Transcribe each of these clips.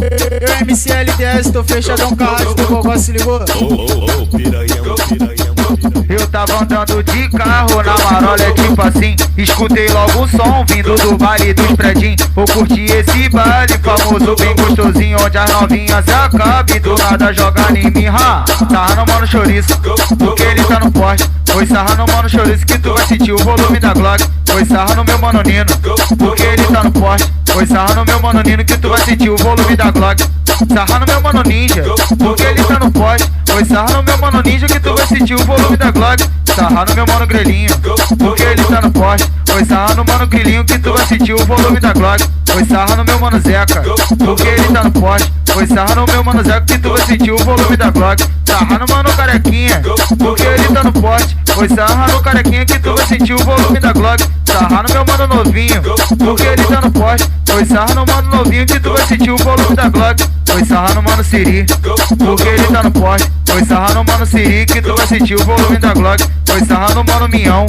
Eu MCLDS, tô fechadão com a rádio do Gogó, se ligou? Eu tava andando de carro na marola, é tipo assim. Escutei logo o som vindo do baile dos predinhos. Vou curtir esse baile famoso, bem gostosinho, onde as novinhas se acabam e do nada joga em mim. Sarra no mano chouriço, porque ele tá no porte. Foi sarra no mano chouriço que tu vai sentir o volume da Glock. Foi sarra no meu mano Nino, porque ele tá no porte. Foi sarra no meu mano Nino que tu vai sentir o volume da Glock. Sarra no meu mano Ninja, porque ele tá no poste. Foi sarra no meu mano Ninja que tu vai sentir o volume da Glock. Sarra no meu mano Grelhinho, porque ele tá no poste. Foi sarra no mano Grilinho que tu vai sentir o volume da Glock. Foi sarra no meu mano Zeca, porque ele tá no poste. Foi sarra no meu mano Zeca que tu vai sentir o volume da Glock. Sarra no mano Carequinha, porque ele tá no poste. Foi sarra no Carequinha que tu vai sentir o volume da Glock. Sarra no meu mano Novinho, porque ele tá no poste. Foi sarra no mano Novinho que tu vai sentir o volume da Glock. Foi sarra no mano Siri, porque ele tá no poste. Foi sarra no mano Siri que tu vai sentir o volume da Glock. Foi sarra no mano Minhão,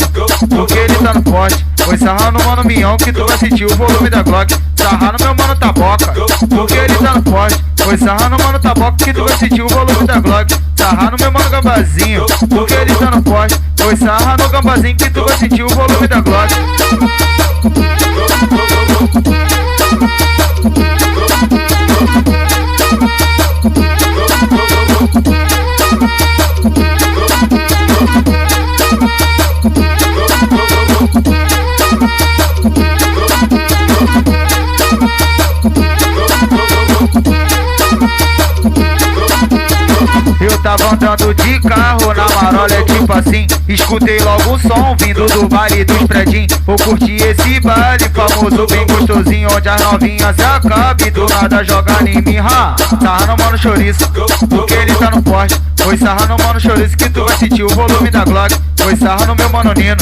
porque ele tá no poste. Foi sarra no mano Minhão que tu vai sentir o volume da Glock. Sarra no meu mano Taboca, porque ele tá no poste. Foi sarra no mano Taboca que tu vai sentir o volume da Glock. Sarra no meu mano Gambazinho, porque ele tá no poste. Foi sarra no Gambazinho que tu vai sentir o volume da Glock. Eu tava andando de carro na marola, é tipo assim. Escutei logo o som vindo do baile dos predinhos. Vou curtir esse baile famoso, bem gostosinho, onde as novinhas se acabam e do nada joga em mim. Sarra no mano chouriço, porque ele tá no poste. Foi sarra no mano chouriço que tu vai sentir o volume da Glock. Foi sarra no meu mano Nino,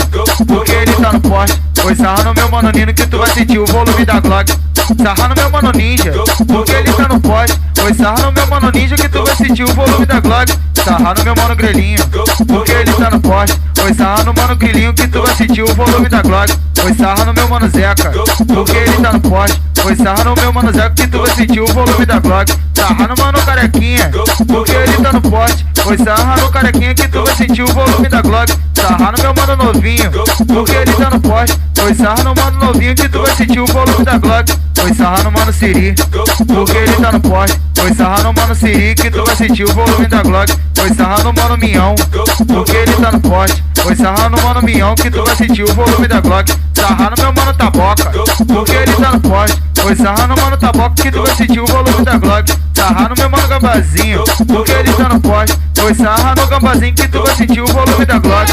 porque ele tá no poste. Foi sarra no meu mano Nino que tu vai sentir o volume da Glock. Sarra no meu mano Ninja, porque ele tá no poste. Foi sarra no meu mano Ninja que tu vai sentir o volume da Glock. Sarra no meu mano Grelhinho, porque ele tá no poste. Foi sarra no mano Grilinho que tu vai sentir o volume da Glock. Foi sarra no meu mano Zeca, porque ele tá no poste. Foi sarra no meu mano Zeca que tu vai sentir o volume da Glock. Sarra no mano Carequinha, porque ele tá no poste. Foi sarra no Carequinha que tu vai sentir o volume da Glock. Sarra no meu mano Novinho, porque ele tá no poste. Foi sarra no mano Novinho que tu vai sentir o volume da Glock. Foi sarra no mano Siri, porque ele tá no poste. Foi sarra no mano Siri que tu vai sentir o volume da Glock. Foi sarra no mano Minhão, porque ele tá no poste. Foi sarra no mano Minhão que tu vai sentir o volume da Glock. Sarra no meu mano Taboca, porque ele tá no poste. Foi sarra no mano Taboca que tu vai sentir o volume da Glock. Sarra no meu mano Gambazinho, porque ele tá no poste. Foi sarra no Gambazinho que tu vai sentir o volume da Glock.